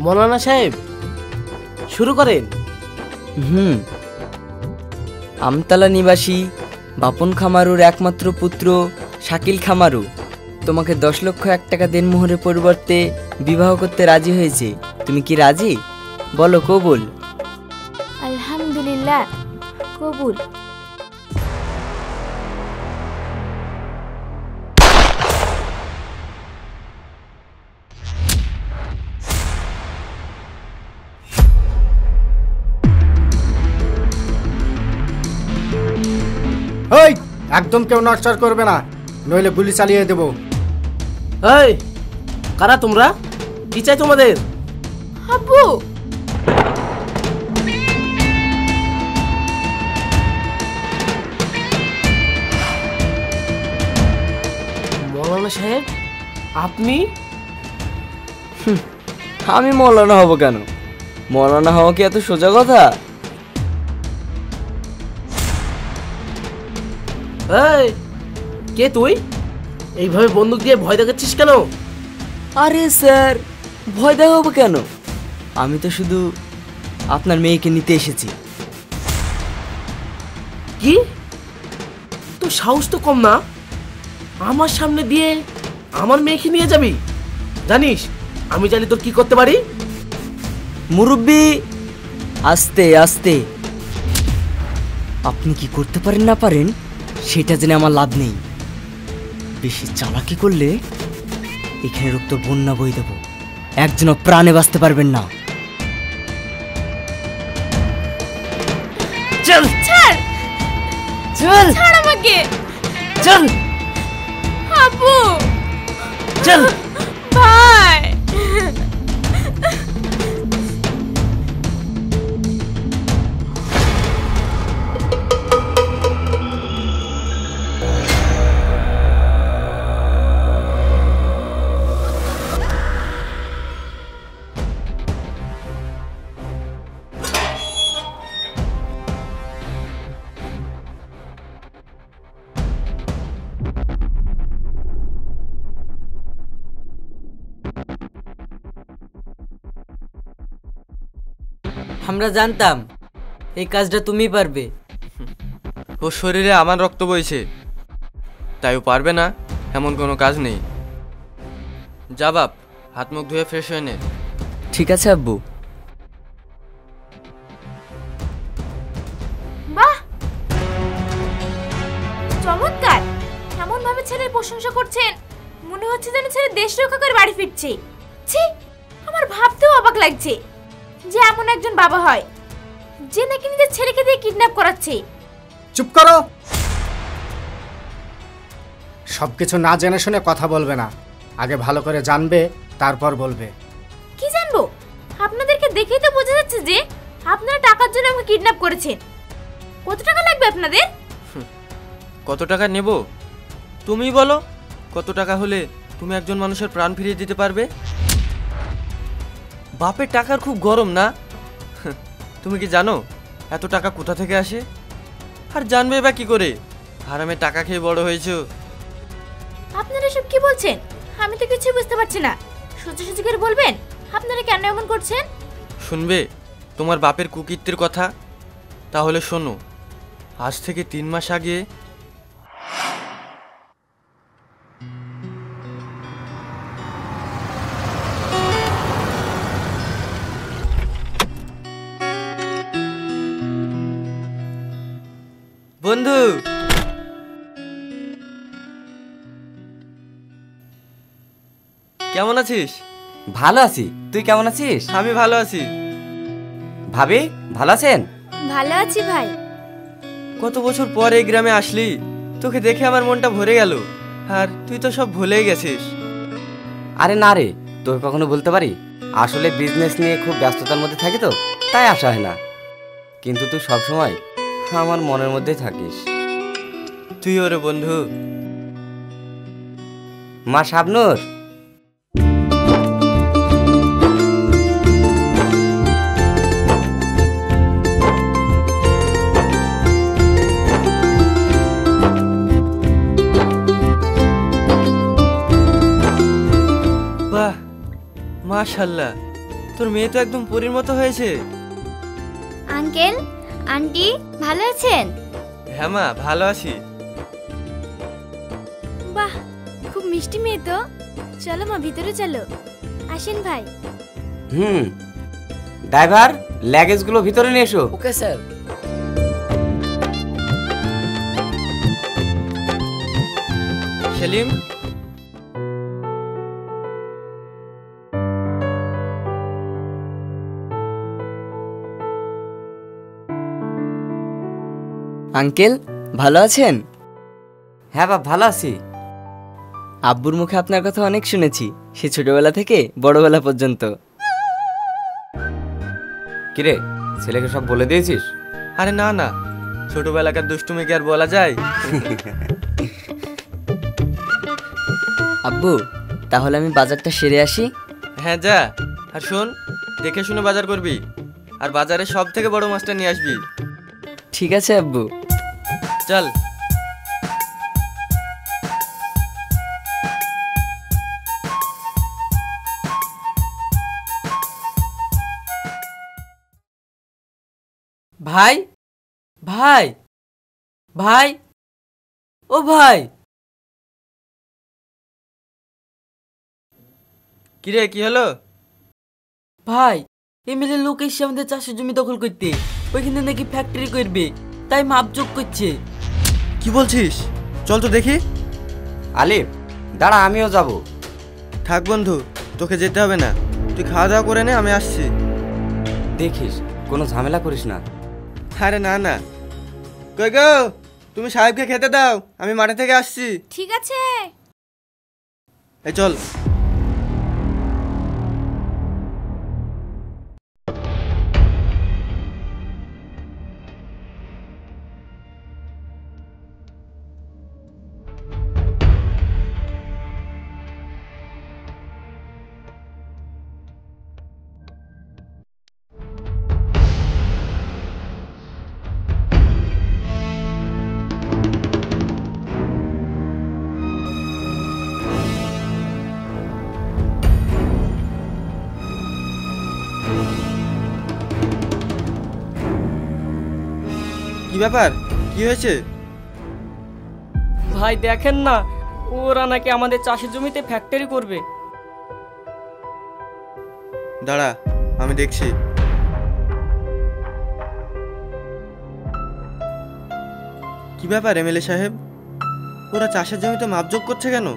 মৌলানা সাহেব শুরু করেন। আমতলা নিবাসী বাপন খামারুর একমাত্র পুত্র শাকিল খামারু তোমাকে 10,01,000 টাকা দেনমোহরের পরিবর্তে বিবাহ করতে রাজি হয়েছে। তুমি কি রাজি? বলো কবুল। আলহামদুলিল্লাহ, কবুল। এই একদম কেউ নড়চড় করবে না, নইলে গুলি চালিয়ে দেব। এই কারা তোমরা? কি চাই তোমাদের? আব্বু, মৌলানা সাহেব আপনি? আমি মৌলানা হব কেন? মৌলানা হওয়া কি এত সোজা কথা? এই কে তুই? এইভাবে বন্দুক দিয়ে ভয় দেখাচ্ছিস কেন? আরে স্যার, ভয় দেখাবো কেন? আমি তো শুধু আপনার মেয়েকে নিতে এসেছি। কি তোর সাহস তো কম না? আমার সামনে দিয়ে আমার মেয়েকে নিয়ে যাবি? জানিস আমি জানি তোর কি করতে পারি। মুরব্বি, আস্তে আস্তে। আপনি কি করতে পারেন না পারেন সেটা জেনে আমার লাভ নেই। বেশি চালাকি করলে এখানে রক্ত বন্যা বই দেব, একজনও প্রাণে বাঁচতে পারবেন না। চল ছাড়, চল ছাড় আমাকে। চল আব্বু, চল। ভাই। আমরা জানতাম এই কাজটা তুমি পারবে। ও শরীরে আমার রক্ত বইছে, তাই ও পারবে না এমন কোনো কাজ নেই। যা বাপ, হাত মুখ ধুয়ে ফ্রেশ হয়ে নে। ঠিক আছে আব্বু। বাহ, চমৎকার। এমন ভাবে ছেলের প্রশংসা করছেন মনে হচ্ছে যেন ছেলে দেশ রক্ষা করে বাড়ি ফিরছে। ছি, আমার ভাবতেও অবাক লাগছে যে এমন একজন বাবা হয় যে নাকি নিজের ছেলেকে দিয়ে কিডন্যাপ করাচ্ছে। চুপ করো, সবকিছু না জেনে শুনে কথা বলবে না। আগে ভালো করে জানবে, তারপর বলবে। কি জানবো? আপনাদেরকে দেখেই তো বোঝা যাচ্ছে যে আপনারা টাকার জন্য আমাকে কিডন্যাপ করেছেন। কত টাকা লাগবে আপনাদের? কত টাকা নেব তুমি বলো? কত টাকা হলে তুমি একজন মানুষের প্রাণ ফিরিয়ে দিতে পারবে? বাপের টাকার খুব গরম না? তুমি কি জানো এত টাকা কোথা থেকে আসে? আর জানবে বা কি করে? হারামে টাকা খেয়ে বড় হয়েছো। আপনারা সব কি বলছেন? আমি তো কিছু বুঝতে পারছি না। সোজা সোজা করে বলবেন আপনারা কেন এমন করছেন? শুনবে তোমার বাপের কুকীর্তির কথা? তাহলে শোনো, আজ থেকে 3 মাস আগে বন্ধু, কেমন আছিস? ভালো আছি, তুই কেমন আছিস? আমি ভালো আছি। ভাবি ভালো আছেন? ভালো আছি ভাই। কত বছর পর এই গ্রামে আসলি, তোকে দেখে আমার মনটা ভরে গেল। আর তুই তো সব ভুলেই গেছিস। আরে না রে, তোকে কখনো বলতে পারি? আসলে বিজনেস নিয়ে খুব ব্যস্ততার মধ্যে থাকি তো, তাই আসা হয় না। কিন্তু তুই সবসময় আমার মনের মধ্যেই থাকিস। তুই ওরে বন্ধু। মা শাবনূর, বাহ, মাশাআল্লাহ, তোর মেয়ে তো একদম পরীর মতো হয়েছে। আঙ্কেল, আন্টি ভালো আছেন? হ্যাঁ মা, ভালো আছি। বাহ, খুব মিষ্টি মেয়ে তো। চলো মা, ভিতরে চলো। আসেন ভাই। ড্রাইভার, লাগেজগুলো ভিতরে নিয়ে এসো। Okay sir. সেলিম, আঙ্কেল ভালো আছেন? হ্যাঁ বাপ, ভালো আছি। আব্বুর মুখে আপনার কথা অনেক শুনেছি, সে ছোটবেলা থেকে বড়বেলা পর্যন্ত। কিরে, ছেলেকে সব বলে দিয়েছিস? আরে না না, ছোটবেলাকার দুষ্টুমি কি আর বলা যায়? আব্বু, তাহলে আমি বাজারটা সেরে আসি। হ্যাঁ যা, আর শোন, দেখে শুনে বাজার করবি, আর বাজারে সব থেকে বড় মাছটা নিয়ে আসবি। ঠিক আছে আব্বু। চল। ভাই, ভাই, ভাই, ও ভাই। কিরে, কি হলো? ভাই, এমএলএ লোক এসে আমাদের চাষের জমি দখল করতে, ওইখানে নাকি ফ্যাক্টরি করবে, তাই মাপজোক করছে। কি বলছিস? চল তো দেখি। আলিফ, দাঁড়া, আমিও যাব। থাক বন্ধু, তোকে যেতে হবে না, তুই খাওয়া দাওয়া করে নে, আমি আসছি। দেখিস কোনো ঝামেলা করিস না। আরে না না, কই গো, তুমি সাহেবকে খেতে দাও, আমি মাঠে থেকে আসছি। ঠিক আছে। এই চল। কি ব্যাপার, কি হয়েছে? ভাই দেখেন না, ওরা নাকি আমাদের চাষের জমিতে ফ্যাক্টরি করবে। দাঁড়া, আমি দেখছি। কি ব্যাপার এমএলএ সাহেব, ওরা চাষের জমিতে মাপজোক করছে কেন?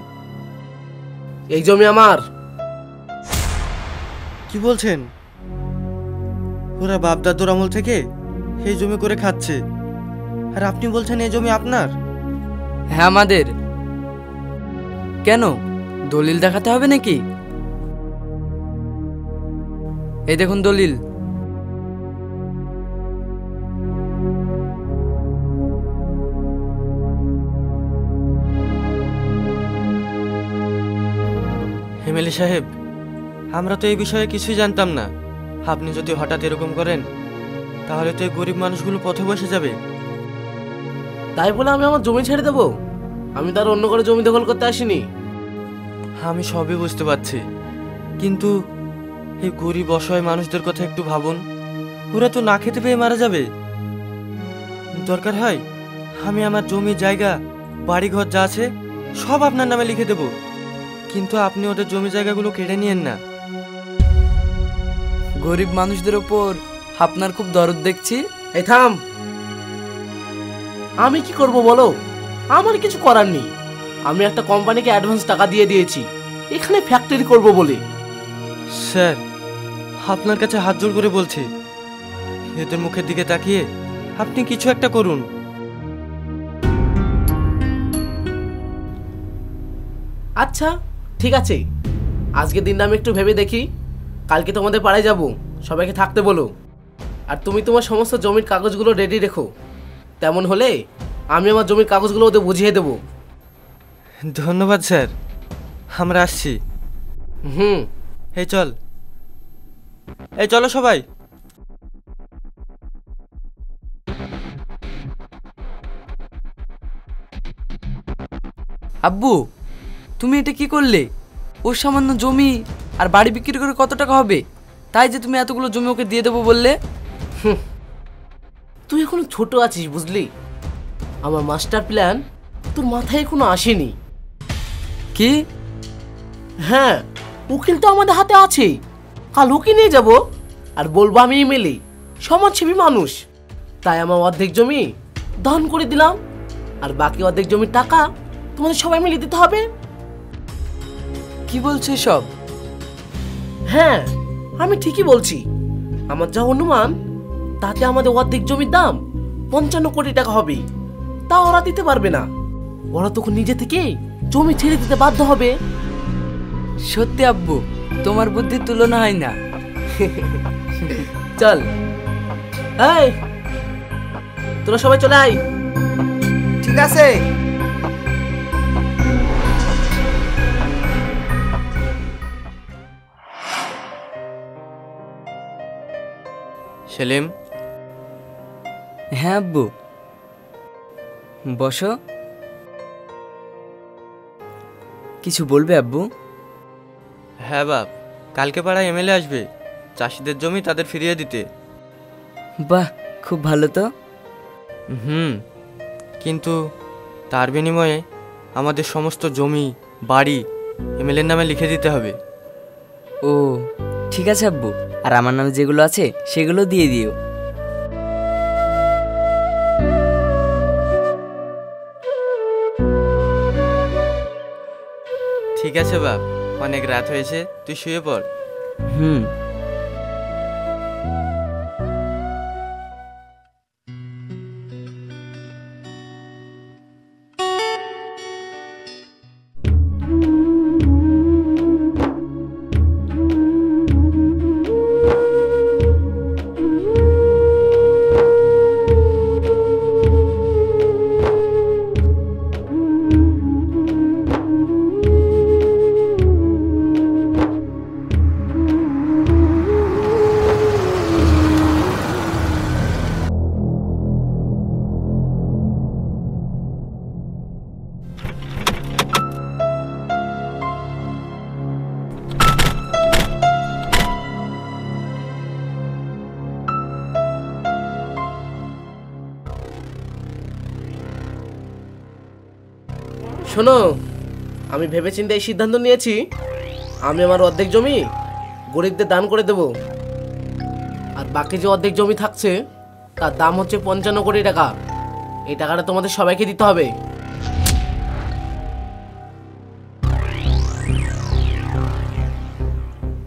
এই জমি আমার। কি বলছেন? ওরা বাপ দাদুর আমল থেকে এই জমি করে খাচ্ছে, আর আপনি বলছেন এই জমি আপনার? হ্যাঁ আমাদের। কেন, দলিল দেখাতে হবে নাকি? এই দেখুন দলিল। এমএলএ সাহেব, আমরা তো এই বিষয়ে কিছুই জানতাম না। আপনি যদি হঠাৎ এরকম করেন, তাহলে তো এই গরিব মানুষগুলো পথে বসে যাবে। তাই বলে আমি আমার জমি ছেড়ে দেবো? আমি তার অন্য করে জমি দখল করতে আসিনি। আমি সবই বুঝতে পারছি, কিন্তু এই গরিব অসহায় মানুষদের কথা একটু ভাবুন। ওরা তো না খেতে পেয়ে মারা যাবে। দরকার হয় আমি আমার জমি জায়গা বাড়িঘর যা আছে সব আপনার নামে লিখে দেব, কিন্তু আপনি ওদের জমি জায়গাগুলো কেড়ে নিয়েন না। গরিব মানুষদের ওপর আপনার খুব দরদ দেখছি। এই থাম, আমি কি করব বলো? আমার কিছু করার নেই। আমি একটা কোম্পানিকে অ্যাডভান্স টাকা দিয়ে দিয়েছি এখানে ফ্যাক্টরি করব বলে। স্যার, আপনার কাছে হাত জোড় করে বলছি, এদের মুখের দিকে তাকিয়ে আপনি কিছু একটা করুন। আচ্ছা ঠিক আছে, আজকের দিনটা আমি একটু ভেবে দেখি। কালকে তোমাদের পাড়ায় যাব, সবাইকে থাকতে বলো। আর তুমি তোমার সমস্ত জমির কাগজগুলো রেডি রেখো। তেমন হলে আমি আমার জমির কাগজগুলো ওদের বুঝিয়ে দেবো। ধন্যবাদ স্যার, আমরা আসছি। হুম। এই চল, এই চলো সবাই। আব্বু, তুমি এটা কি করলে? ওর সামান্য জমি আর বাড়ি বিক্রি করে কত টাকা হবে? তাই যে তুমি এতগুলো জমি ওকে দিয়ে দেবো বললে? তুই এখনো ছোট আছিস বুঝলি, আমার মাস্টার প্ল্যান তোর মাথায় এখনো আসেনি। কি? হ্যাঁ, উকিল তো আমাদের হাতে আছে, কাল ওকে নিয়ে যাব আর বলবো আমি এমএলএ, সমাজসেবী মানুষ, তাই আমার অর্ধেক জমি দান করে দিলাম, আর বাকি অর্ধেক জমির টাকা তোমাদের সবাই মিলে দিতে হবে। কি বলছো সব? হ্যাঁ, আমি ঠিকই বলছি। আমার যা অনুমান, তাতে আমাদের অর্ধেক জমির দাম 55 কোটি টাকা হবে। তা ওরা দিতে পারবে না, ওরা তখন নিজে থেকে জমি ছেড়ে দিতে বাধ্য হবে। সত্যি আব্বু, তোমার বুদ্ধির তুলনা হয় না। চল, এই তোরা সবাই চলে আয়। ঠিক আছে। সেলিম, হ্যাঁ আব্বু, বসো। কিছু বলবে আব্বু? হ্যাঁ বাপ, কালকে পাড়ায় এমএলএ আসবে চাষিদের জমি তাদের ফিরিয়ে দিতে। বাহ, খুব ভালো তো। কিন্তু তার বিনিময়ে আমাদের সমস্ত জমি বাড়ি এমএলএর নামে লিখে দিতে হবে। ও ঠিক আছে আব্বু, আর আমার নামে যেগুলো আছে সেগুলো দিয়ে দিও। ঠিক আছে বাপ, অনেক রাত হয়েছে, তুই শুয়ে পড়। হুম। শোনো, আমি ভেবেচিন্তে এই সিদ্ধান্ত নিয়েছি, আমি আমার অর্ধেক জমি গরিবদের দান করে দেব, আর বাকি যে অর্ধেক জমি থাকছে তার দাম হচ্ছে 55 কোটি টাকা। এই টাকাটা তোমাদের সবাইকে দিতে হবে।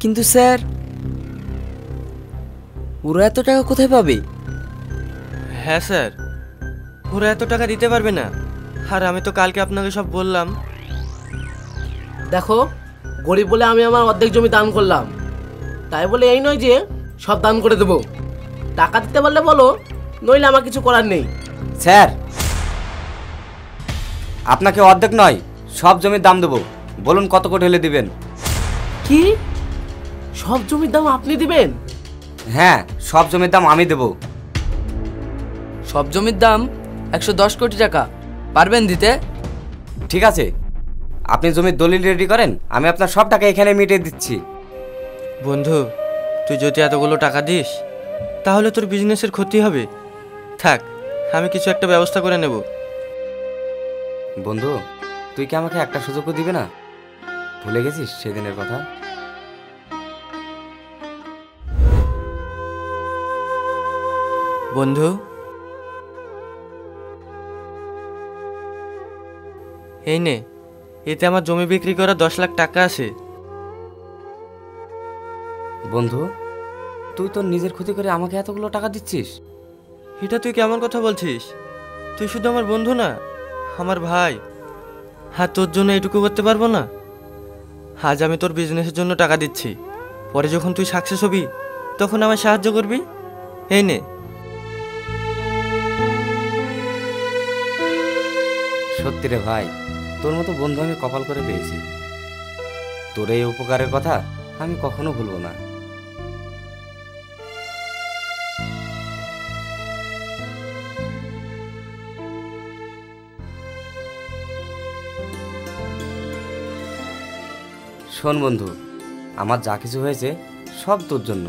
কিন্তু স্যার, ওরা এত টাকা কোথায় পাবে? হ্যাঁ স্যার, ওরা এত টাকা দিতে পারবে না, আর আমি তো কালকে আপনাকে সব বললাম। দেখো, গরিব বলে আমি আমার অর্ধেক জমি দান করলাম, তাই বলে এই নয় যে সব দান করে দেবো। টাকা দিতে পারলে বলো, নইলে আমার কিছু করার নেই। স্যার, আপনাকে অর্ধেক নয় সব জমির দাম দেবো, বলুন কত কোটি হলে দিবেন? কি? সব জমির দাম আপনি দিবেন? হ্যাঁ, সব জমির দাম আমি দেবো। সব জমির দাম 110 কোটি টাকা, পারবেন দিতে? ঠিক আছে, আপনি জমির দলিল রেডি করেন, আমি আপনার সব টাকা এখানে মিটিয়ে দিচ্ছি। বন্ধু, তুই যদি এতগুলো টাকা দিস তাহলে তোর বিজনেসের ক্ষতি হবে। থাক, আমি কিছু একটা ব্যবস্থা করে নেব। বন্ধু, তুই কি আমাকে একটা সুযোগও দিবে না? ভুলে গেছিস সেদিনের কথা? বন্ধু, এই নে, এতে আমার জমি বিক্রি করা 10 লাখ টাকা আছে। বন্ধু, তুই তোর নিজের ক্ষতি করে আমাকে এতগুলো টাকা দিচ্ছিস? এটা তুই কেমন কথা বলছিস? তুই শুধু আমার বন্ধু না, আমার ভাই। হ্যাঁ, তোর জন্য এটুকু করতে পারবো না? আজ আমি তোর বিজনেসের জন্য টাকা দিচ্ছি, পরে যখন তুই সাকসেস হবি তখন আমায় সাহায্য করবি। এই নে। সত্যি রে ভাই, তোর মতো বন্ধু আমি কপাল করে পেয়েছি। তোর এই উপকারের কথা আমি কখনো ভুলবো না। শোন বন্ধু, আমার যা কিছু হয়েছে সব তোর জন্য।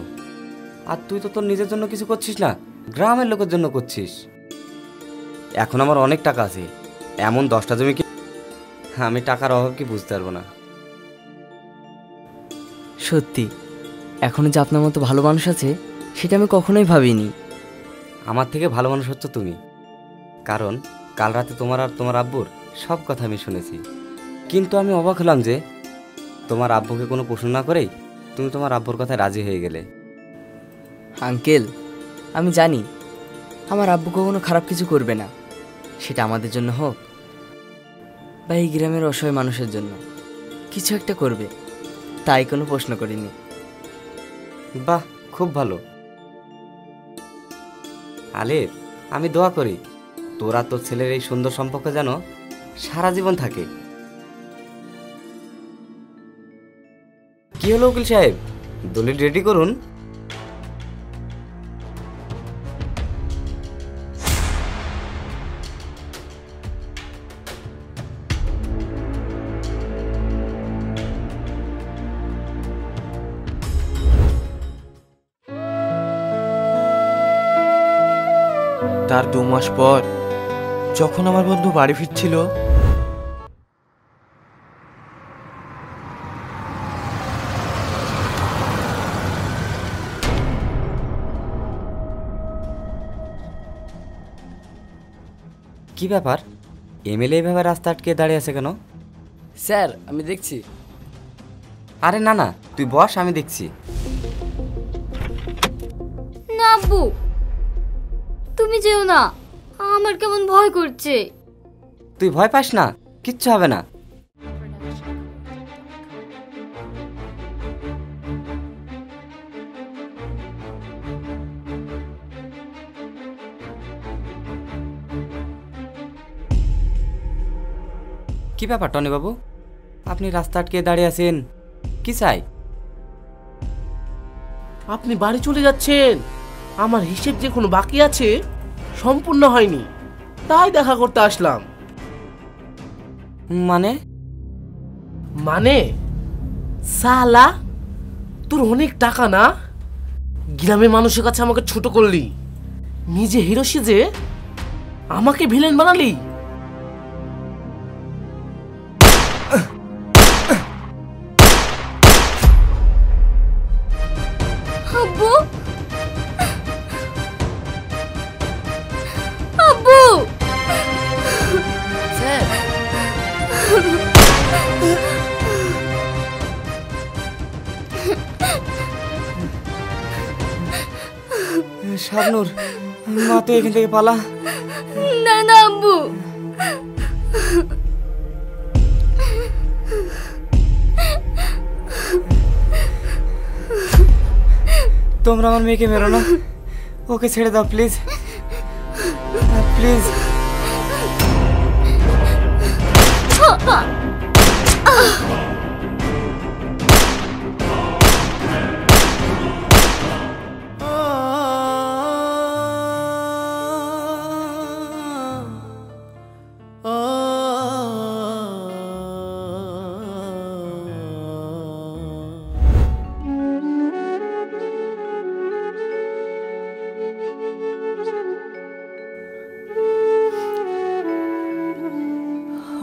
আর তুই তো তোর নিজের জন্য কিছু করছিস না, গ্রামের লোকের জন্য করছিস। এখন আমার অনেক টাকা আছে, এমন 10টা জমি কি আমি টাকার অভাব কি বুঝতে পারবো না। সত্যি এখনো যে আপনার মতো ভালো মানুষ আছে সেটা আমি কখনোই ভাবিনি। আমার থেকে ভালো মানুষ হচ্ছে তুমি, কারণ কাল রাতে তোমার আর তোমার আব্বুর সব কথা আমি শুনেছি। কিন্তু আমি অবাক হলাম যে তোমার আব্বুকে কোনো প্রশ্ন না করেই তুমি তোমার আব্বুর কথায় রাজি হয়ে গেলে। আঙ্কেল, আমি জানি আমার আব্বু কখনো খারাপ কিছু করবে না, সেটা আমাদের জন্য হোক বা এই গ্রামের অসহায় মানুষের জন্য কিছু একটা করবে, তাই কোনো প্রশ্ন করিনি। বাহ, খুব ভালো। আলিফ, আমি দোয়া করি তোরা তোর ছেলের এই সুন্দর সম্পর্ক যেন সারা জীবন থাকে। কি হলো উকিল সাহেব, দলিল রেডি করুন। তার 2 মাস পর যখন আমার বন্ধু বাড়ি ফিরছিল, কি ব্যাপার, এমএলএ এইভাবে রাস্তা আটকে দাঁড়িয়ে আছে কেন? স্যার, আমি দেখছি। আরে না না, তুই বস, আমি দেখছি। না আব্বু, তুমি যেও না, আমার কেমন ভয় করছে। তুই ভয় পাস না, কিচ্ছু হবে না। কি ব্যাপার টনি বাবু, আপনি রাস্তা আটকে দাঁড়িয়ে আছেন, কি চাই? আপনি বাড়ি চলে যাচ্ছেন, আমার হিসেব যে কোনো বাকি আছে সম্পূর্ণ হয়নি, তাই দেখা করতে আসলাম। মানে? মানে সালা, তোর অনেক টাকা না, গ্রামের মানুষের কাছে আমাকে ছোট করলি, নিজে হিরো সেজে আমাকে ভিলেন বানালি। আব্বু, আব্বু, স্যার, শাবনূর, মা তুই এখান থেকে পালা। না না আব্বু, তোমরা আমার মেয়েকে মেরো না, ওকে ছেড়ে দাও প্লিজ, প্লিজ।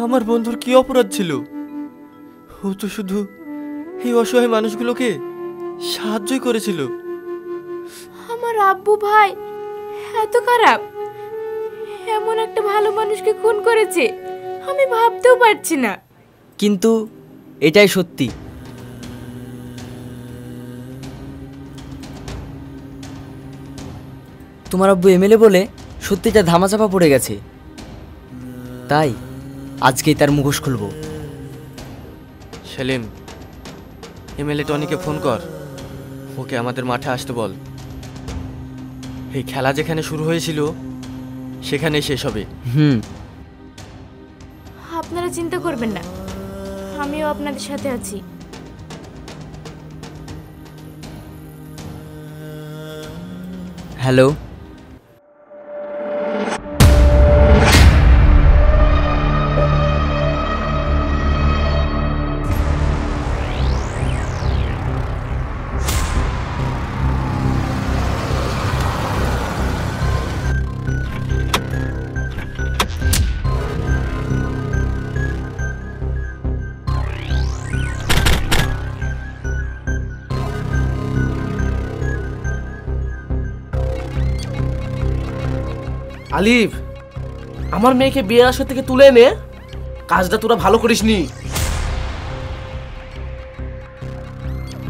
আমার বন্ধুর কি অপরাধ ছিল? ও তো শুধু এই অসহায় মানুষগুলোকে সাহায্যই করেছিল। আমার আব্বু ভাই এত খারাপ, এমন একটা ভালো মানুষকে খুন করেছে আমি ভাবতেও পারছি না। কিন্তু এটাই সত্যি। তোমার আব্বু এমএলএ বলে সত্যিটা ধামাচাপা পড়ে গেছে, তাই আজকেই তার মুখোশ খুলবো। সেলিম, এমএলএ টনিকে ফোন কর, ওকে আমাদের মাঠে আসতে বল। এই খেলা যেখানে শুরু হয়েছিল সেখানেই শেষ হবে। আপনারা চিন্তা করবেন না, আমিও আপনাদের সাথে আছি। হ্যালো, আলিফ, আমার মেয়েকে বিয়ে আসর থেকে তুলে এনে কাজটা তোরা ভালো করিসনি।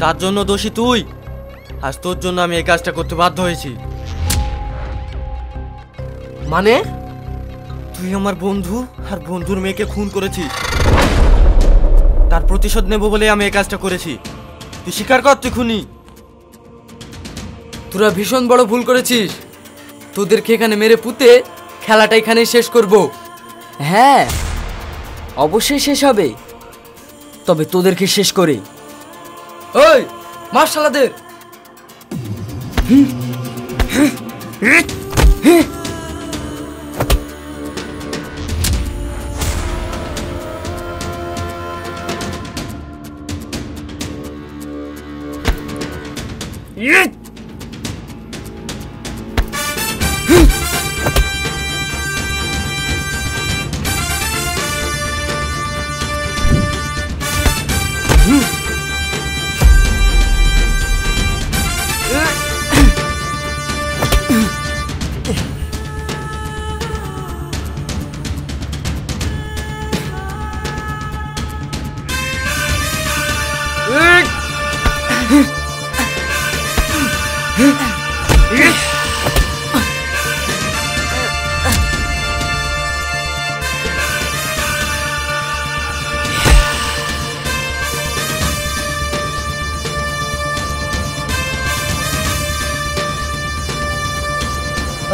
তার জন্য দোষী তুই। আজ তোর জন্য আমি এই কাজটা করতে বাধ্য হয়েছি। মানে? তুই আমার বন্ধু আর বন্ধুর মেয়েকে খুন করেছিস। তার প্রতিশোধ নেব বলে আমি এই কাজটা করেছি। তুই স্বীকার কর তুই খুনি। তোরা ভীষণ বড় ভুল করেছিস। তোদেরকে এখানে মেরে পুঁতে খেলাটা এখানেই শেষ করব। হ্যাঁ, অবশ্যই শেষ হবে, তবে তোদেরকে শেষ করে। ওই মার শালাদের।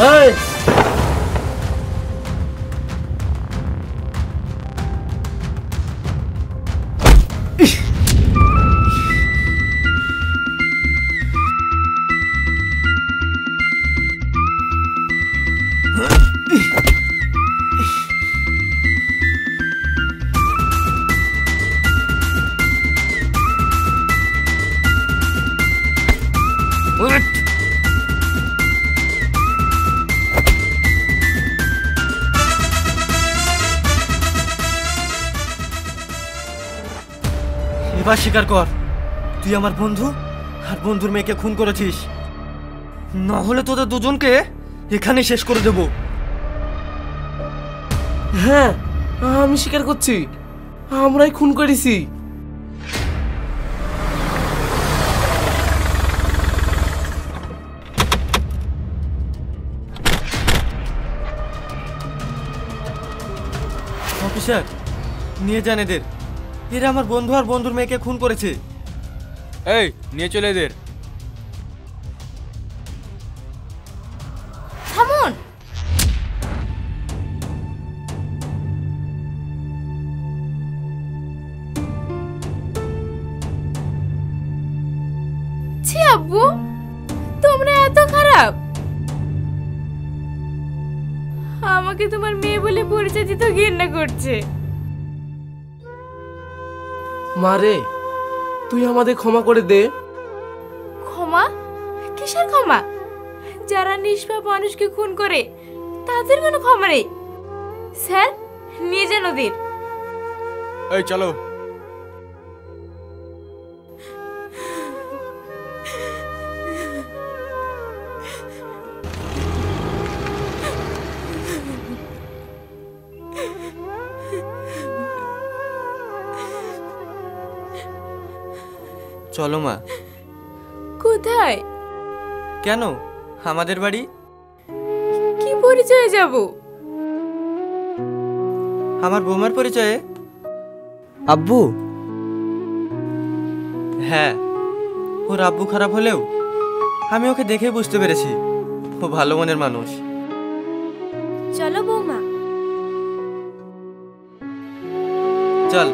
এই, এবার স্বীকার কর তুই আমার বন্ধু আর বন্ধুর মেয়েকে খুন করেছিস। না হলে তোদের দুজনকে এখানে শেষ করে দেব। হ্যাঁ, আমি স্বীকার করছি, আমরাই খুন করেছি। অফিসার, নিয়ে যান এদের। এরা আমার বন্ধু আর বন্ধুর মেয়েকে খুন করেছে। এই নিয়ে চলে এদের। থামুন। ছি আব্বু, তোমরা এত খারাপ। আমাকে তোমার মেয়ে বলে পরিচয় দিতে ঘৃণা করছে। মারে, তুই আমাদের ক্ষমা করে দে। ক্ষমা? কিসের ক্ষমা? যারা নিষ্পাপ মানুষকে খুন করে তাদের কোনো ক্ষমা নেই। স্যার, নিয়ে যান ওদের। এই চলো। চলো মা। কোথায়? কেন? আমাদের বাড়ি। কি পরিচয়ে যাব? আমার বৌমার পরিচয়ে। আব্বু? হ্যাঁ, ওর আব্বু খারাপ হলেও আমি ওকে দেখে বুঝতে পেরেছি ও ভালো মনের মানুষ। চলো বৌমা। চল।